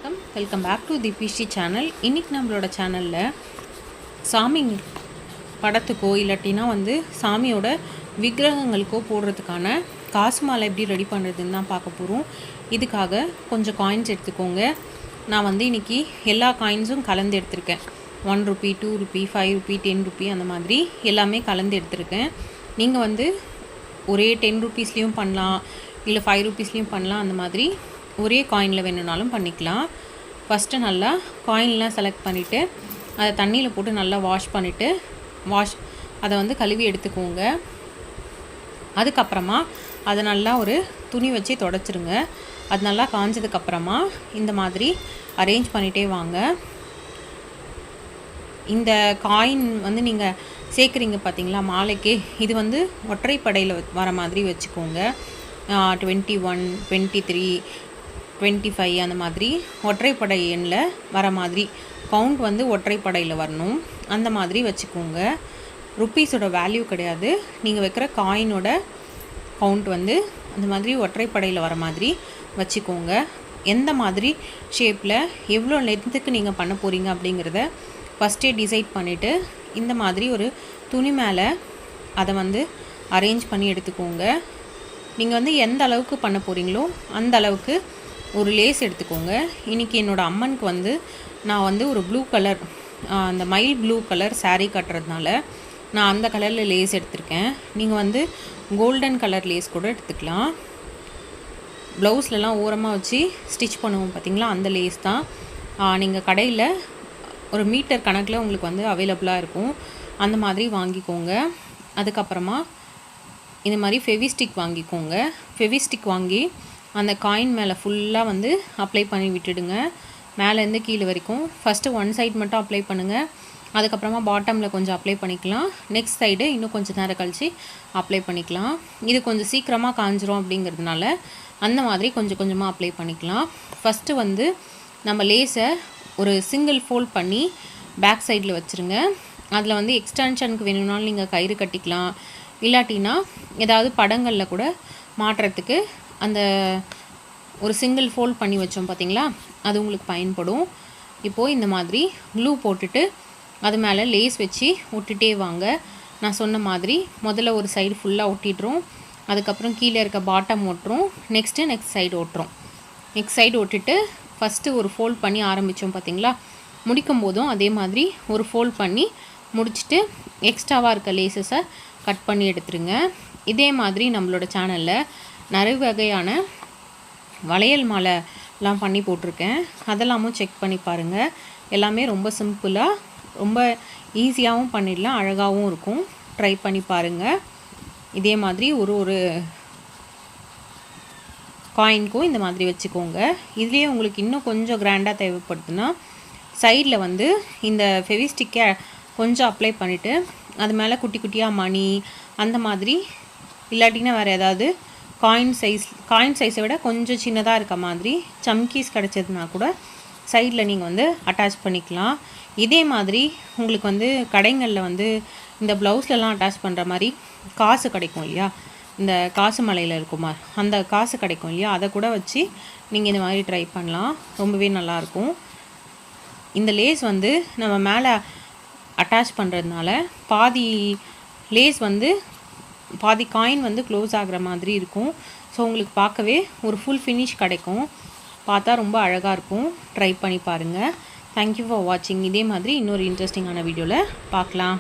வணக்கம், welcome back to the பிஷி channel. இன்றைக்கி நம்மளோட சேனலில் சாமி படத்துக்கோ இல்லாட்டினா சாமியோட விக்கிரகங்களுக்கோ போடுறதுக்கான காசு மாலை எப்படி ரெடி பண்ணுறதுன்னு தான் பார்க்க போகிறோம். இதுக்காக கொஞ்சம் காயின்ஸ் எடுத்துக்கோங்க. நான் இன்றைக்கி எல்லா காயின்ஸும் கலந்து எடுத்திருக்கேன். 1 ரூபி, 2 ரூபி, 5 ரூபி, 10 ரூபி அந்த மாதிரி எல்லாமே கலந்து எடுத்திருக்கேன். நீங்கள் ஒரே 10 ரூபீஸ்லேயும் பண்ணலாம், இல்லை 5 ரூபீஸ்லேயும் பண்ணலாம். அந்த மாதிரி ஒரே காயினில் வேணும்னாலும் பண்ணிக்கலாம். ஃபஸ்ட்டு நல்லா காயின்லாம் செலக்ட் பண்ணிவிட்டு அதை தண்ணியில் போட்டு நல்லா வாஷ் பண்ணிவிட்டு அதை கழுவி எடுத்துக்கோங்க. அதுக்கப்புறமா அதை நல்லா ஒரு துணி வச்சு தொடச்சிருங்க. அது நல்லா காஞ்சதுக்கப்புறமா இந்த மாதிரி அரேஞ்ச் பண்ணிகிட்டே வாங்க. இந்த காயின் நீங்கள் சேர்க்குறீங்க பார்த்தீங்களா மாலைக்கு, இது ஒற்றைப்படையில் வர மாதிரி வச்சுக்கோங்க. 21, 23, 25 அந்த மாதிரி ஒற்றைப்படை எண்ணில் வர மாதிரி கவுண்ட் ஒற்றைப்படையில் வரணும். அந்த மாதிரி வச்சுக்கோங்க. ருப்பீஸோட வேல்யூ கிடையாது, நீங்கள் வைக்கிற காயினோட கவுண்ட் அந்த மாதிரி ஒற்றைப்படையில் வர மாதிரி வச்சுக்கோங்க. எந்த மாதிரி ஷேப்பில் எவ்வளோ லென்த்துக்கு நீங்கள் பண்ண போகிறீங்க அப்படிங்கிறத ஃபஸ்ட்டே டிசைட் பண்ணிவிட்டு இந்த மாதிரி ஒரு துணி மேலே அதை அரேஞ்ச் பண்ணி எடுத்துக்கோங்க. நீங்கள் எந்த அளவுக்கு பண்ண போகிறீங்களோ அந்த அளவுக்கு ஒரு லேஸ் எடுத்துக்கோங்க. இன்றைக்கி என்னோடய அம்மனுக்கு நான் ஒரு ப்ளூ கலர், அந்த மயில் ப்ளூ கலர் saree கட்டுறதுனால நான் அந்த கலரில் லேஸ் எடுத்திருக்கேன். நீங்கள் கோல்டன் கலர் லேஸ் கூட எடுத்துக்கலாம். ப்ளவுஸ்லலாம் ஓரமாக வச்சு ஸ்டிச் பண்ணுவோம் பார்த்திங்களா, அந்த லேஸ் தான். நீங்கள் கடையில் ஒரு மீட்டர் கணக்கில் உங்களுக்கு அவைலபிளாக இருக்கும். அந்த மாதிரி வாங்கிக்கோங்க. அதுக்கப்புறமா இந்த மாதிரி ஃபெவிஸ்டிக் வாங்கிக்கோங்க. ஃபெவிஸ்டிக் வாங்கி அந்த காயின் மேலே ஃபுல்லாக அப்ளை பண்ணி விட்டுடுங்க. மேலேருந்து கீழே வரைக்கும். ஃபஸ்ட்டு ஒன் சைட் மட்டும் அப்ளை பண்ணுங்கள். அதுக்கப்புறமா பாட்டமில் கொஞ்சம் அப்ளை பண்ணிக்கலாம். நெக்ஸ்ட் சைடு இன்னும் கொஞ்சம் நேரம் கழித்து அப்ளை பண்ணிக்கலாம். இது கொஞ்சம் சீக்கிரமாக காஞ்சிரும் அப்படிங்கிறதுனால அந்த மாதிரி கொஞ்சம் கொஞ்சமாக அப்ளை பண்ணிக்கலாம். ஃபஸ்ட்டு நம்ம லேஸை ஒரு சிங்கிள் ஃபோல்ட் பண்ணி பேக் சைடில் வச்சுருங்க. அதில் எக்ஸ்டென்ஷனுக்கு வேணும்னாலும் நீங்கள் கயிறு கட்டிக்கலாம். இல்லாட்டினா ஏதாவது படங்களில் கூட மாட்டுறதுக்கு அந்த ஒரு சிங்கிள் ஃபோல்ட் பண்ணி வச்சோம் பார்த்திங்களா, அது உங்களுக்கு பயன்படும். இப்போது இந்த மாதிரி க்ளூ போட்டுட்டு அது மேலே லேஸ் வச்சு ஒட்டிகிட்டே வாங்க. நான் சொன்ன மாதிரி முதல்ல ஒரு சைடு ஃபுல்லாக ஒட்டிடுறோம். அதுக்கப்புறம் கீழே இருக்க பாட்டம் ஒட்டுறோம். நெக்ஸ்ட் சைடு ஒட்டுறோம். நெக்ஸ்ட் சைடு ஒட்டிட்டு ஃபஸ்ட்டு ஒரு ஃபோல்ட் பண்ணி ஆரம்பித்தோம் பார்த்திங்களா, முடிக்கும் போதும் அதே மாதிரி ஒரு ஃபோல்ட் பண்ணி முடிச்சுட்டு எக்ஸ்ட்ராவாக இருக்க லேஸஸை கட் பண்ணி எடுத்துருங்க. இதே மாதிரி நம்மளோட சேனலில் நிறைய வகையான வளையல் மாலைலாம் பண்ணி போட்டிருக்கேன். அதெல்லாமும் செக் பண்ணி பாருங்கள். எல்லாமே ரொம்ப சிம்பிளாக ரொம்ப ஈஸியாகவும் பண்ணிடலாம், அழகாகவும் இருக்கும். ட்ரை பண்ணி பாருங்கள். இதே மாதிரி ஒரு காயின்க்கும் இந்த மாதிரி வச்சுக்கோங்க. இதுலேயே உங்களுக்கு இன்னும் கொஞ்சம் கிராண்டாக தேவைப்படுதுன்னா சைடில் இந்த ஃபெவிஸ்டிக்கை கொஞ்சம் அப்ளை பண்ணிவிட்டு அது மேலே குட்டி குட்டியாக மணி அந்த மாதிரி, இல்லாட்டினா வேறு ஏதாவது காயின் சைஸை விட கொஞ்சம் சின்னதாக இருக்க மாதிரி சம்கீஸ் கிடச்சதுனா கூட சைடில் நீங்கள் அட்டாச் பண்ணிக்கலாம். இதே மாதிரி உங்களுக்கு கடைங்களில் இந்த ப்ளவுஸ்லலாம் அட்டாச் பண்ணுற மாதிரி காசு கிடைக்கும் இல்லையா, இந்த காசு மலையில் இருக்குமா அந்த காசு கிடைக்கும் இல்லையா, அதை கூட வச்சு நீங்கள் இந்த மாதிரி ட்ரை பண்ணலாம். ரொம்பவே நல்லாயிருக்கும். இந்த லேஸ் நம்ம மேலே அட்டாச் பண்ணுறதுனால பாதி லேஸ் பாதி காயின் க்ளோஸ் ஆகிற மாதிரி இருக்கும். ஸோ உங்களுக்கு பார்க்கவே ஒரு ஃபுல் ஃபினிஷ் கிடைக்கும். பார்த்தா ரொம்ப அழகாக இருக்கும். ட்ரை பண்ணி பாருங்கள். தேங்க்யூ ஃபார் வாட்சிங். இதே மாதிரி இன்னொரு இன்ட்ரெஸ்டிங்கான வீடியோவில் பார்க்கலாம்.